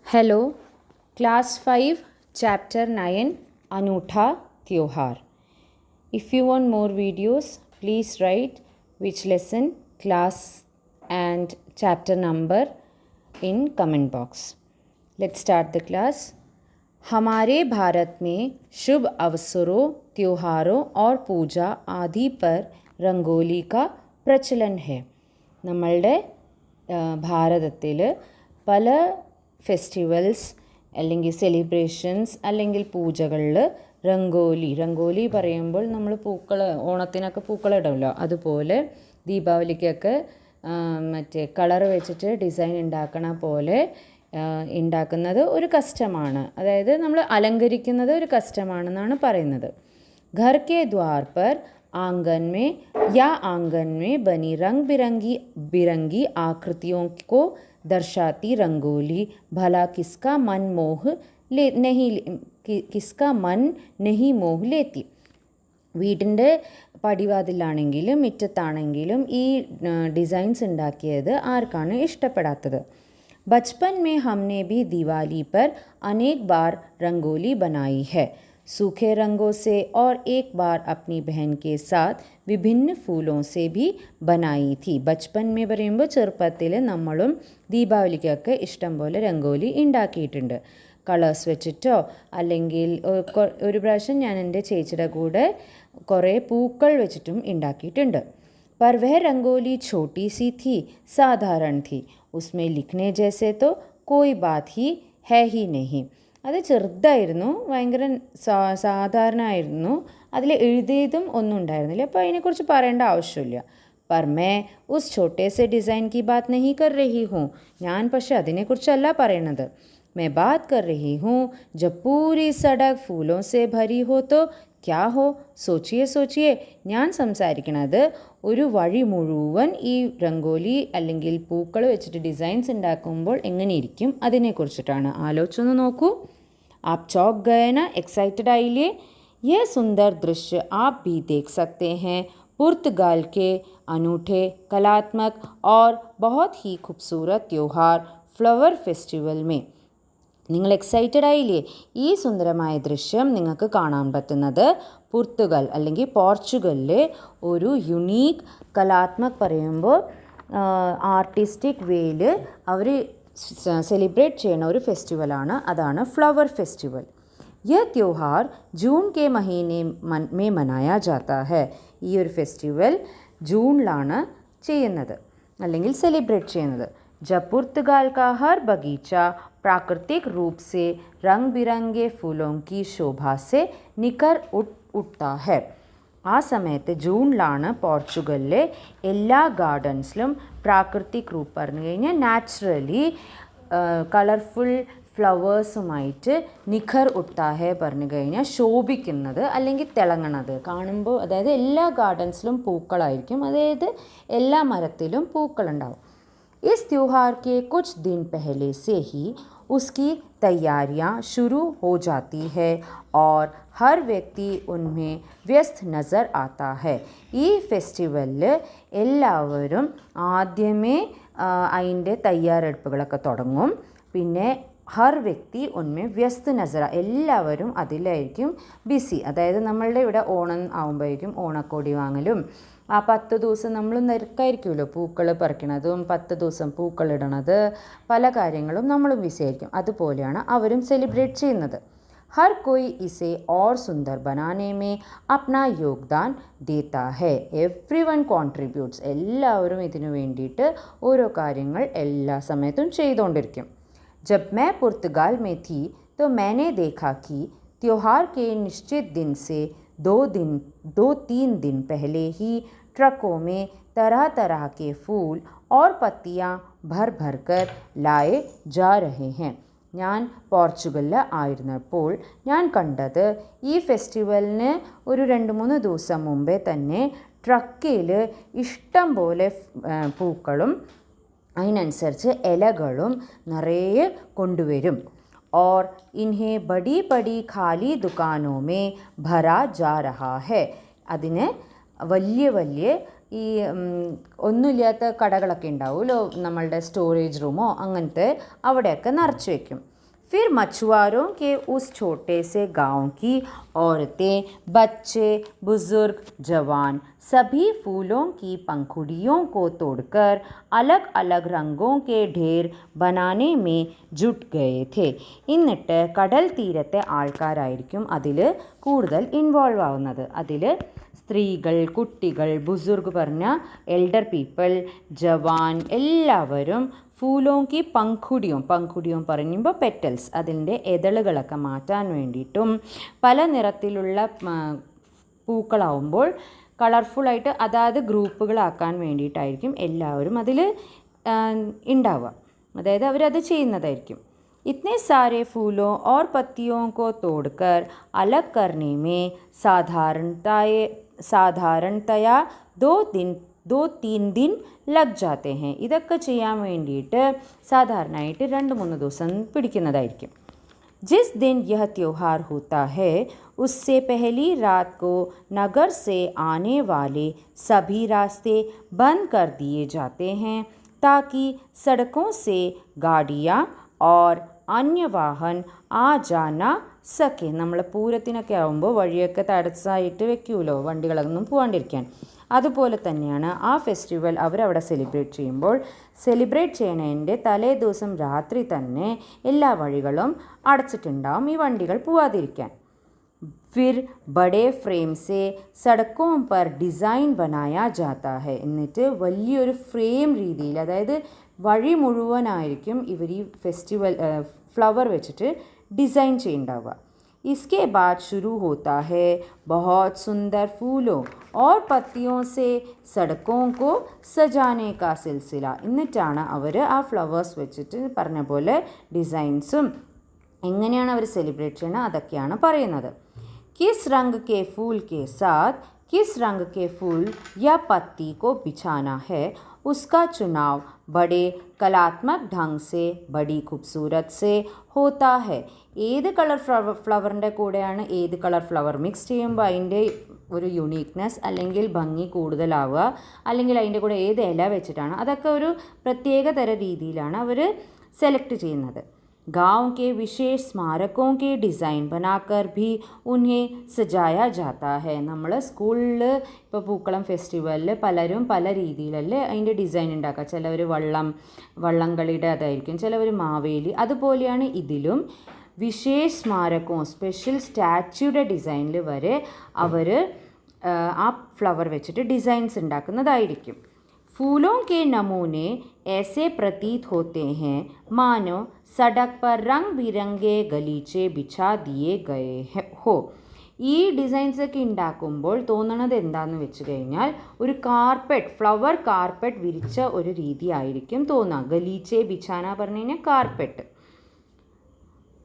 Hello class 5 chapter 9 अनूठा त्योहार. If you want more videos, please write which lesson, class and chapter number in comment box. Let's start the class. हमारे भारत में शुभ अवसरों, त्योहारों और पूजा आदि पर रंगोली का പ്രചലൻ है. നമ്മളുടെ ഭാരതത്തിൽ പല ഫെസ്റ്റിവൽസ് അല്ലെങ്കിൽ സെലിബ്രേഷൻസ് അല്ലെങ്കിൽ പൂജകളിൽ രംഗോലി പറയുമ്പോൾ നമ്മൾ പൂക്കൾ ഓണത്തിനൊക്കെ പൂക്കളിടുമല്ലോ, അതുപോലെ ദീപാവലിക്കൊക്കെ മറ്റേ കളർ വെച്ചിട്ട് ഡിസൈൻ ഉണ്ടാക്കണ പോലെ ഉണ്ടാക്കുന്നത് ഒരു കസ്റ്റമാണ്. അതായത് നമ്മൾ അലങ്കരിക്കുന്നത് ഒരു കസ്റ്റമാണെന്നാണ് പറയുന്നത്. घर के द्वार पर आंगन में या आंगन में बनी रंग बिरंगी आकृतियों को दर्शाती रंगोली भला किसका मन नहीं मोह लेती. വീടിൻ്റെ പടിവാതിലാണെങ്കിലും മുറ്റത്താണെങ്കിലും ഈ ഡിസൈൻസ് ഉണ്ടാക്കിയത് ആർക്കാണ് ഇഷ്ടപ്പെടാത്തത്? बचपन में हमने भी दिवाली पर अनेक बार रंगोली बनाई है, सूखे रंगों से और एक बार अपनी बहन के साथ विभिन्न फूलों से भी बनाई थी. बचपन में പറയുമ്പോൾ ചെറുപ്പത്തിൽ നമ്മളും ദീപാവലിക്കൊക്കെ ഇഷ്ടം പോലെ രംഗോലി ഉണ്ടാക്കിയിട്ടുണ്ട്. കളേഴ്സ് വെച്ചിട്ടോ അല്ലെങ്കിൽ ഒരു പ്രാവശ്യം ഞാൻ എൻ്റെ ചേച്ചിയുടെ കൂടെ കുറേ പൂക്കൾ വെച്ചിട്ടും ഉണ്ടാക്കിയിട്ടുണ്ട്. पर वह रंगोली छोटी सी थी, साधारण थी, उसमें लिखने जैसे तो कोई बात ही है ही नहीं. അത് ചെറുതായിരുന്നു, ഭയങ്കര സാധാരണമായിരുന്നു, അതിൽ എഴുതിയതും ഒന്നും ഉണ്ടായിരുന്നില്ല, അപ്പോൾ അതിനെക്കുറിച്ച് പറയേണ്ട ആവശ്യമില്ല. पर मैं उस छोटे से डिज़ाइन की बात नहीं कर रही हूँ. ഞാൻ പക്ഷെ അതിനെക്കുറിച്ചല്ല പറയണത്. मैं बात कर रही हूँ जब पूरी सड़क फूलों से भरी हो तो क्या हो. സോച്ചിയേ ഞാൻ സംസാരിക്കണത് ഒരു വഴി മുഴുവൻ ഈ രംഗോലി അല്ലെങ്കിൽ പൂക്കൾ വെച്ചിട്ട് ഡിസൈൻസ് ഉണ്ടാക്കുമ്പോൾ എങ്ങനെയിരിക്കും അതിനെക്കുറിച്ചിട്ടാണ്. ആലോചിച്ചൊന്ന് നോക്കൂ. आप चौंक गए ना, एक्साइटेड आइए. यह सुंदर दृश्य आप भी देख सकते हैं पुर्तगाल के अनूठे कलात्मक और बहुत ही खूबसूरत त्यौहार ഫ്ലവർ ഫെസ്റ്റിവൽ में. നിങ്ങൾ എക്സൈറ്റഡ് ആയില്ലേ? ഈ സുന്ദരമായ ദൃശ്യം നിങ്ങൾക്ക് കാണാൻ പറ്റുന്നത് പോർച്ചുഗൽ അല്ലെങ്കിൽ പോർച്ചുഗലിലെ ഒരു യുണീക്ക് കലാത്മക് പറയുമ്പോൾ ആർട്ടിസ്റ്റിക് വേയിൽ അവർ സെലിബ്രേറ്റ് ചെയ്യുന്ന ഒരു ഫെസ്റ്റിവലാണ്, അതാണ് ഫ്ലവർ ഫെസ്റ്റിവൽ. യह त्योहार जून के महीने में मनाया जाता है. ഈ ഒരു ഫെസ്റ്റിവൽ ജൂണിലാണ് ചെയ്യുന്നത് അല്ലെങ്കിൽ സെലിബ്രേറ്റ് ചെയ്യുന്നത്. जब पुर्तगाल का हर बगीचा प्राकृतिक रूप से रंग बिरंगे फूलों की शोभा से निखर उठता है. ആ സമയത്ത് ജൂണിലാണ് പോർച്ചുഗലിലെ എല്ലാ ഗാർഡൻസിലും പ്രാകൃതിക് റൂപ്പ് പറഞ്ഞു കഴിഞ്ഞാൽ നാച്ചുറലി കളർഫുൾ ഫ്ലവേഴ്സുമായിട്ട് നിഖർ ഉട്ടാഹെ പറഞ്ഞു കഴിഞ്ഞാൽ ശോഭിക്കുന്നത് അല്ലെങ്കിൽ തിളങ്ങണത് കാണുമ്പോൾ. അതായത് എല്ലാ ഗാർഡൻസിലും പൂക്കളായിരിക്കും, അതായത് എല്ലാ മരത്തിലും പൂക്കളുണ്ടാവും. इस त्यौहार के कुछ दिन पहले से ही उसकी तैयारियां शुरू हो जाती है और हर व्यक्ति उनमें व्यस्त नज़र आता है. ഈ ഫെസ്റ്റിവലിൽ എല്ലാവരും ആദ്യമേ അതിൻ്റെ തയ്യാറെടുപ്പുകളൊക്കെ തുടങ്ങും. പിന്നെ ഹർ വ്യക്തി ഉന്മേ വ്യസ്ത് നസറ, എല്ലാവരും അതിലായിരിക്കും ബിസി. അതായത് നമ്മളുടെ ഇവിടെ ഓണം ആകുമ്പോഴേക്കും ഓണക്കോടി വാങ്ങലും ആ 10 ദിവസം നമ്മൾ നിരക്കായിരിക്കുമല്ലോ പൂക്കൾ പറിക്കണതും 10 ദിവസം പൂക്കളിടണത്, പല കാര്യങ്ങളും നമ്മളും ബിസി ആയിരിക്കും. അതുപോലെയാണ് അവരും സെലിബ്രേറ്റ് ചെയ്യുന്നത്. हर कोई इसे और सुंदर बनाने में अपना योगदान देता है. എവ്രിവൺ കോൺട്രിബ്യൂട്ട്സ്, എല്ലാവരും ഇതിനു വേണ്ടിയിട്ട് ഓരോ കാര്യങ്ങൾ എല്ലാ സമയത്തും ചെയ്തുകൊണ്ടിരിക്കും. जब मैं पुर्तगाल में थी तो मैंने देखा कि त्योहार के निश्चित दिन से 2-3 दिन पहले ही ट्रकों में तरह तरह के फूल और पत्तियां भर भर कर लाए जा रहे हैं. ഞാൻ പോർച്ചുഗലിൽ ആയിരുന്നപ്പോൾ ഞാൻ കണ്ടത് ഈ ഫെസ്റ്റിവലിന് ഒരു 2-3 ദിവസം മുമ്പേ തന്നെ ട്രക്കിൽ ഇഷ്ടം പോലെ പൂക്കളും അതിനനുസരിച്ച് ഇലകളും നിറയെ കൊണ്ടുവരും. और इन्हें बड़ी बड़ी खाली दुकानों में भरा जा रहा है. അതിന് വലിയ വലിയ ഈ ഒന്നുമില്ലാത്ത കടകളൊക്കെ ഉണ്ടാവുമല്ലോ, നമ്മളുടെ സ്റ്റോറേജ് റൂമോ അങ്ങനത്തെ, അവിടെയൊക്കെ നിറച്ച് വയ്ക്കും. फिर मछुआरों के उस छोटे से गांव की औरतें, बच्चे, बुजुर्ग, जवान सभी फूलों की पंखुड़ियों को तोड़कर अलग अलग रंगों के ढेर बनाने में जुट गए थे. എന്നിട്ട് കടൽ തീരത്തെ ആൾക്കാരായിരിക്കും അതിൽ കൂടുതൽ ഇൻവോൾവ് ആവുന്നത്. അതിൽ സ്ത്രീകൾ, കുട്ടികൾ, ബുസുർഗ് പറഞ്ഞ എൽഡർ പീപ്പിൾ, ജവാൻ എല്ലാവരും ഫൂലോങ്കി പങ്കുടിയും പറയുമ്പോൾ പെറ്റൽസ് അതിൻ്റെ എതളുകളൊക്കെ മാറ്റാൻ വേണ്ടിയിട്ടും പല നിറത്തിലുള്ള പൂക്കളാവുമ്പോൾ കളർഫുള്ളായിട്ട് അതാത് ഗ്രൂപ്പുകളാക്കാൻ വേണ്ടിയിട്ടായിരിക്കും എല്ലാവരും അതിൽ ഉണ്ടാവുക. അതായത് അവരത് ചെയ്യുന്നതായിരിക്കും. इतने सारे फूलों और पत्तियों को तोड़कर अलग करने में സാധാരണതയാ 2-3 दिन ലഗ് ജാത്തെ ഹെ. ഇതൊക്കെ ചെയ്യാൻ വേണ്ടിയിട്ട് സാധാരണയായിട്ട് 2-3 ദിവസം പിടിക്കുന്നതായിരിക്കും. जिस दिन यह त्यौहार होता है उससे पहली रात को नगर से आने वाले सभी रास्ते बंद कर दिए जाते हैं ताकि सड़कों से गाड़ियाँ और अन्य वाहन आ जा न സക്കെ. നമ്മൾ പൂരത്തിനൊക്കെ ആകുമ്പോൾ വഴിയൊക്കെ തടസ്സമായിട്ട് വെക്കുമല്ലോ വണ്ടികളൊന്നും പോകാണ്ടിരിക്കാൻ. അതുപോലെ തന്നെയാണ് ആ ഫെസ്റ്റിവൽ അവരവിടെ സെലിബ്രേറ്റ് ചെയ്യണതിൻ്റെ തലേ ദിവസം രാത്രി തന്നെ എല്ലാ വഴികളും അടച്ചിട്ടുണ്ടാവും ഈ വണ്ടികൾ പോവാതിരിക്കാൻ. फिर बड़े फ्रेम से सड़कों पर डिज़ाइन बनाया जाता है. എന്നിട്ട് വലിയൊരു ഫ്രെയിം രീതിയിൽ, അതായത് വഴി മുഴുവനായിരിക്കും ഇവർ ഈ ഫെസ്റ്റിവൽ ഫ്ലവർ വെച്ചിട്ട് डिज़ाइन ചെയ്യുണ്ടാവുക. इसके बाद शुरू होता है बहुत सुंदर फूलों और पत्तियों से सड़कों को सजाने का सिलसिला. എന്നിട്ടാണ് അവർ ആ ഫ്ലവേഴ്സ് വെച്ചിട്ട് പറഞ്ഞ പോലെ ഡിസൈൻസും എങ്ങനെയാണ് അവർ സെലിബ്രേറ്റ് ചെയ്യുന്നത് അതൊക്കെയാണ് പറയുന്നത്. किस रंग के फूल के साथ किस रंग के फूल या पत्ती को बिछाना है उसका चुनाव बड़े कलात्मक ढंग से बड़ी खूबसूरत से होता है. ഏത് കളർ ഫ്ലവറിൻ്റെ കൂടെയാണ് ഏത് കളർ ഫ്ലവർ മിക്സ് ചെയ്യുമ്പോൾ അതിൻ്റെ ഒരു യുണീക്നെസ് അല്ലെങ്കിൽ ഭംഗി കൂടുതലാവുക, അല്ലെങ്കിൽ അതിൻ്റെ കൂടെ ഏത് ഇല വെച്ചിട്ടാണ്, അതൊക്കെ ഒരു പ്രത്യേക തരം രീതിയിലാണ് അവർ സെലക്ട് ചെയ്യുന്നത്. गांव के विशेष स्मारकों के डिज़ाइन बनाकर भी उन्हें सजाया जाता है. നമ്മൾ സ്കൂളിൽ ഇപ്പോൾ പൂക്കളം ഫെസ്റ്റിവലിൽ പലരും പല രീതിയിലല്ലേ അതിൻ്റെ ഡിസൈൻ ഉണ്ടാക്കുക. ചിലവർ വള്ളംകളിയുടെ അതായിരിക്കും, ചിലവർ മാവേലി. അതുപോലെയാണ് ഇതിലും വിശേഷ് സ്മാരകവും സ്പെഷ്യൽ സ്റ്റാച്യൂയുടെ ഡിസൈനിൽ വരെ അവർ ആ ഫ്ലവർ വെച്ചിട്ട് ഡിസൈൻസ് ഉണ്ടാക്കുന്നതായിരിക്കും. फूलों के नमूने ऐसे प्रतीत होते हैं मानो सड़क पर रंग बिरंगे गलीचे बिछा दिए गए हो. ഈ ഡിസൈൻസ് ഒക്കെ ഉണ്ടാക്കുമ്പോൾ തോന്നണത് എന്താണെന്ന് വെച്ച് കഴിഞ്ഞാൽ ഒരു ഫ്ലവർ കാർപ്പറ്റ് വിരിച്ച ഒരു രീതി ആയിരിക്കും തോന്നുക. ഗലീച്ചെ ബിഛാന പറഞ്ഞു കഴിഞ്ഞാൽ കാർപ്പറ്റ്.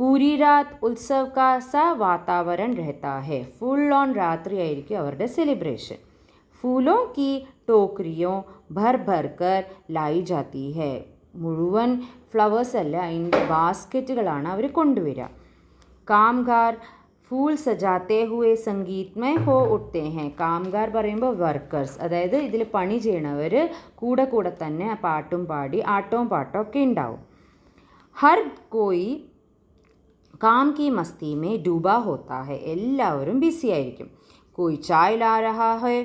പൂരി രാത് ഉത്സവ് കാ സാ വാതാവരൺ രഹത്താ ഹെ. ഫുൾ ഓൺ രാത്രി ആയിരിക്കും അവരുടെ സെലിബ്രേഷൻ. फूलों की टोकरियों भर भर कर लाई जाती है. മുഴുവൻ ഫ്ലവേഴ്സ് അല്ല, അതിൻ്റെ ബാസ്ക്കറ്റുകളാണ് അവർ കൊണ്ടുവരിക. കാംഗാർ ഫൂൾ സജാത്തെ ഹുവേ സംഗീത്മയ ഹോ ഉട്ടെ ഹെ. കാംഗാർ പറയുമ്പോൾ വർക്കേഴ്സ്, അതായത് ഇതിൽ പണി ചെയ്യണവർ കൂടെ തന്നെ പാട്ടും പാടി ആട്ടവും പാട്ടവും ഒക്കെ ഉണ്ടാവും. ഹർ കോയി കാം കി മസ്തി മേ ഡൂബാ ഹോത്താ ഹെ. എല്ലാവരും ബിസി ആയിരിക്കും. കോയി ചായ് ലാ രഹാ ഹെ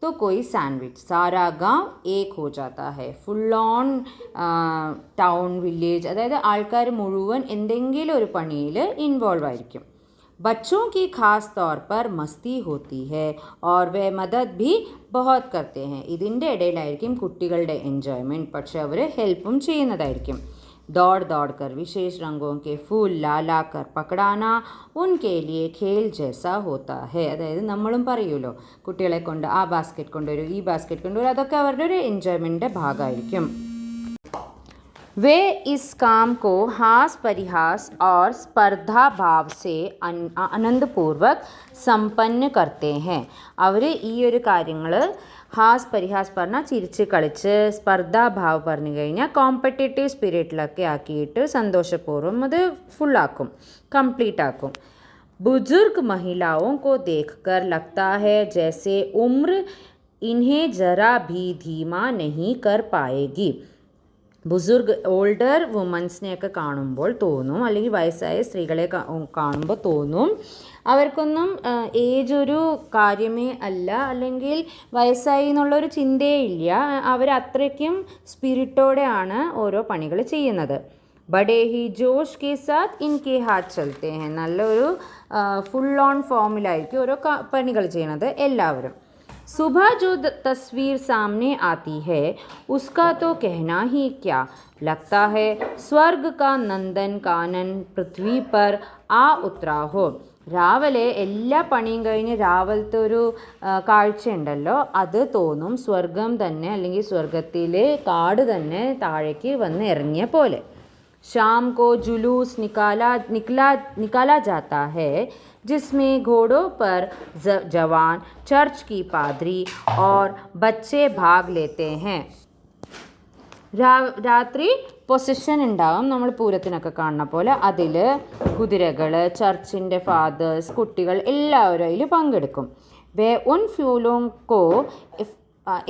तो कोई सैंडविच. सारा गांव एक हो जाता है. ഫുൾ ഓൺ ടൗൺ വില്ലേജ്, അതായത് ആൾക്കാർ മുഴുവൻ എന്തെങ്കിലും ഒരു പണിയിൽ ഇൻവോൾവ് ആയിരിക്കും. बच्चों की खास तौर पर मस्ती होती है और वे मदद भी बहुत करते हैं. ഇതിൻ്റെ ഇടയിലായിരിക്കും കുട്ടികളുടെ എൻജോയ്മെൻറ്റ്, പക്ഷെ അവർ ഹെൽപ്പും ചെയ്യുന്നതായിരിക്കും. दौड़ कर विशेष रंगों के फूल ला कर पकड़ाना उनके लिए खेल जैसा होता है. അതായത് നമ്മളും പറയുമല്ലോ കുട്ടികളെ കൊണ്ട് ആ ബാസ്ക്കറ്റ് കൊണ്ടുവരും ഈ ബാസ്ക്കറ്റ് കൊണ്ടുവരും, അതൊക്കെ അവരുടെ ഒരു എൻജോയ്മെൻറ്റിൻ്റെ ഭാഗമായിരിക്കും. वे इस काम को हास परिहास और स्पर्धा भाव से आनंदपूर्वक संपन्न करते हैं. അവർ ഈ ഒരു കാര്യങ്ങൾ ഹാസ് പരിഹാസ് പറഞ്ഞാൽ ചിരിച്ച് കളിച്ച്, സ്പർദ്ധാഭാവ് പറഞ്ഞു കഴിഞ്ഞാൽ കോമ്പറ്റേറ്റീവ് സ്പിരിറ്റിലൊക്കെ ആക്കിയിട്ട് സന്തോഷപൂർവ്വം അത് ഫുള്ളാക്കും, കംപ്ലീറ്റ് ആക്കും. बुजुर्ग महिलाओं को देखकर लगता है जैसे उम्र इन्हें जरा भी धीमा नहीं कर पाएगी. ബുസുർഗ് ഓൾഡർ വുമൻസിനെയൊക്കെ കാണുമ്പോൾ തോന്നും, അല്ലെങ്കിൽ വയസ്സായ സ്ത്രീകളെ കാണുമ്പോൾ തോന്നും അവർക്കൊന്നും ഏജ് ഒരു കാര്യമേ അല്ല, അല്ലെങ്കിൽ വയസ്സായി എന്നുള്ളൊരു ചിന്തയേ ഇല്ല. അവരത്രയ്ക്കും സ്പിരിറ്റോടെയാണ് ഓരോ പണികൾ ചെയ്യുന്നത്. ബഡേ ഹി ജോഷ് കെ സാത്ത് ഇൻകെ ഹാത്ത് ചലത്തെ ഹെ, നല്ലൊരു ഫുൾ ഓൺ ഫോമിലായിരിക്കും ഓരോ പണികൾ ചെയ്യണത് എല്ലാവരും. सुबह जो तस्वीर सामने आती है उसका तो कहना ही क्या, लगता है स्वर्ग का नंदन कानन पृथ्वी पर आ उतरा हो. രാവിലെ എല്ലാ പണിയും കഴിഞ്ഞ് രാവിലത്തെ ഒരു കാഴ്ചയുണ്ടല്ലോ, അത് തോന്നും സ്വർഗം തന്നെ, അല്ലെങ്കിൽ സ്വർഗത്തിലെ കാട് തന്നെ താഴേക്ക് വന്ന് ഇറങ്ങിയ പോലെ. शाम को जुलूस निकाला जाता है जिसमें घोड़ों पर जवान, चर्च की पादरी और बच्चे भाग लेते हैं. രാത്രി പൊസിഷൻ ഉണ്ടാവും, നമ്മൾ പൂരത്തിനൊക്കെ കാണുന്ന പോലെ. അതിൽ കുതിരകൾ, ചർച്ചിൻ്റെ ഫാദേഴ്സ്, കുട്ടികൾ എല്ലാവരും അതിൽ പങ്കെടുക്കും. വേ ഉൻ ഫ്യൂലോं को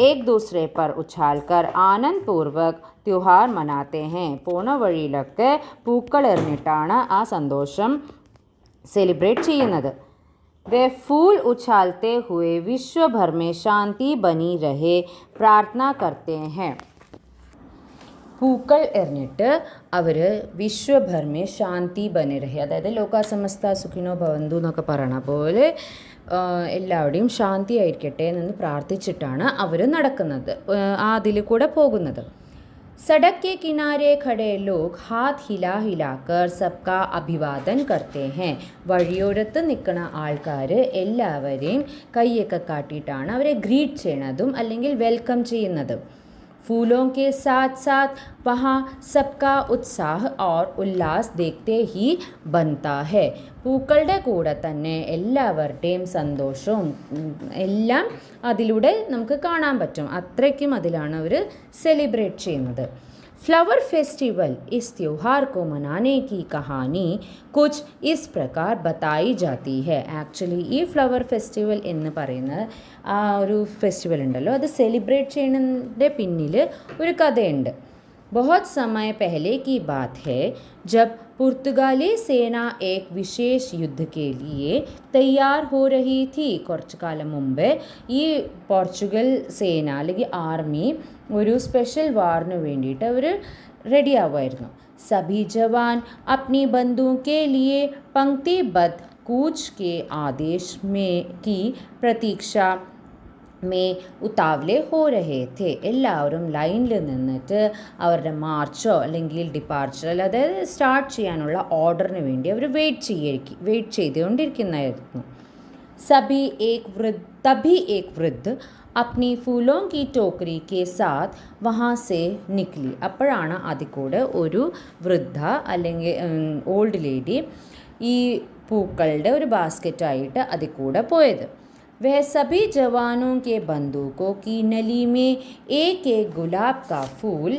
एक दूसरे पर उछालकर आनंद पूर्वक त्योहार मनाते हैं. പോണ വഴിയിലൊക്കെ പൂക്കൾ എറിഞ്ഞിട്ടാണ് ആ സന്തോഷം സെലിബ്രേറ്റ് ചെയ്യുന്നത്. वे फूल उछालते हुए विश्व भर में शांति बनी रहे प्रार्थना करते हैं. പൂക്കൾ എറിഞ്ഞിട്ട് അവർ വിശ്വഭർമേ ശാന്തി ബനി രഹേ, അതായത് ലോക സമസ്ത സുഖിനോ ഭവന്തു എന്നൊക്കെ പറയണ പോലെ എല്ലാവരുടെയും ശാന്തി ആയിരിക്കട്ടെ എന്ന് പ്രാർത്ഥിച്ചിട്ടാണ് അവർ നടക്കുന്നത്, അതിൽ കൂടെ പോകുന്നത്. सड़क के किनारे खड़े लोग हाथ हिला हिलाकर सबका अभिवादन करते हैं. വഴിയോരത്ത് നിൽക്കുന്ന ആൾക്കാർ എല്ലാവരെയും കൈയൊക്കെ കാട്ടിയിട്ടാണ് അവരെ ഗ്രീറ്റ് ചെയ്യണതും അല്ലെങ്കിൽ വെൽക്കം ചെയ്യുന്നതും. फूलों के साथ साथ वहाँ सबका उत्साह और उल्लास देखते ही बनता है. പൂക്കളുടെ കൂടെ തന്നെ എല്ലാവരുടെയും സന്തോഷവും എല്ലാം അതിലൂടെ നമുക്ക് കാണാൻ പറ്റും. അത്രയ്ക്കും അതിലാണ് അവർ സെലിബ്രേറ്റ് ചെയ്യുന്നത്. फ्लावर फेस्टिवल इस त्यौहार को मनाने की कहानी कुछ इस प्रकार बताई जाती है. ആക്ച്വലി ഈ ഫ്ലവർ ഫെസ്റ്റിവൽ എന്ന് പറയുന്ന ആ ഒരു ഫെസ്റ്റിവൽ ഉണ്ടല്ലോ, അത് സെലിബ്രേറ്റ് ചെയ്യുന്നതിൻ്റെ പിന്നിൽ ഒരു കഥയുണ്ട്. बहुत समय पहले की बात है जब पुर्तगाली सेना एक विशेष युद्ध के लिए तैयार हो रही थी. കുറച്ച് കാലം മുമ്പ് ഈ പോർച്ചുഗൽ സേന അല്ലെങ്കിൽ ആർമി ഒരു സ്പെഷ്യൽ വാറിന് വേണ്ടിയിട്ട് അവർ റെഡി ആവുമായിരുന്നു. सभी जवान अपनी बंदूक के लिए पंक्तिबद्ध कूच के आदेश में की प्रतीक्षा में उतावले हो रहे थे. എല്ലാവരും ലൈനിൽ നിന്നിട്ട് അവരുടെ മാർച്ചോ അല്ലെങ്കിൽ ഡിപ്പാർച്ചർ, അതായത് സ്റ്റാർട്ട് ചെയ്യാനുള്ള ഓർഡറിന് വേണ്ടി അവർ വെയിറ്റ് ചെയ്തുകൊണ്ടിരിക്കുന്നതായിരുന്നു. तभी एक वृद्ध अपनी फूलों की टोकरी के साथ वहाँ से निकली. അപ്പോഴാണ് അതിൽ കൂടെ ഒരു വൃദ്ധ അല്ലെങ്കിൽ ഓൾഡ് ലേഡി ഈ പൂക്കളുടെ ഒരു ബാസ്ക്കറ്റായിട്ട് അതിൽ കൂടെ പോയത്. वह सभी जवानों के बंदूकों की नली में एक एक गुलाब का फूल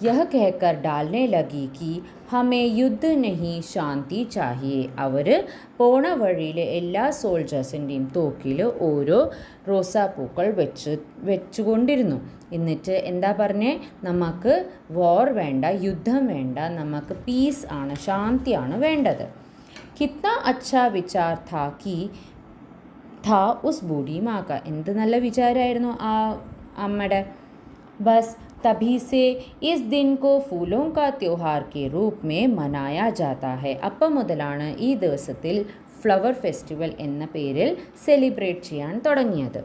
यह कहकर डालने लगी कि हमें युद्ध नहीं शांति चाहिए. അവർ പോണ വഴിയിലെ എല്ലാ സോൾജേഴ്സിൻ്റെയും തോക്കിൽ ഓരോ റോസാപ്പൂക്കൾ വെച്ചുകൊണ്ടിരുന്നു. എന്നിട്ട് എന്താ പറഞ്ഞേ, നമുക്ക് വാർ വേണ്ട, യുദ്ധം വേണ്ട, നമുക്ക് പീസ് ആണ്, ശാന്തിയാണ് വേണ്ടത്. കിतना अच्छा विचार था कि था उस बूढ़ी माँ का. എന്ത് നല്ല വിചാരമായിരുന്നു ആ അമ്മയുടെ. ബസ് तभी से इस दिन को फूलों का त्योहार के रूप में मनाया जाता है. അപ്പം മുതലാണ് ഈ ദിവസത്തിൽ ഫ്ലവർ ഫെസ്റ്റിവൽ എന്ന പേരിൽ സെലിബ്രേറ്റ് ചെയ്യാൻ തുടങ്ങിയത്.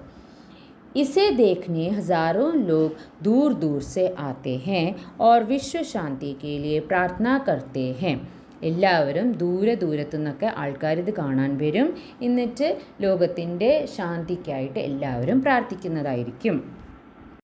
इसे देखने हज़ारों लोग दूर दूर से आते हैं और विश्व शांति के लिए प्रार्थना करते हैं. എല്ലാവരും ദൂരത്തു നിന്നൊക്കെ ആൾക്കാർ ഇത് കാണാൻ വരും. എന്നിട്ട് ലോകത്തിൻ്റെ ശാന്തിക്കായിട്ട് എല്ലാവരും പ്രാർത്ഥിക്കുന്നതായിരിക്കും.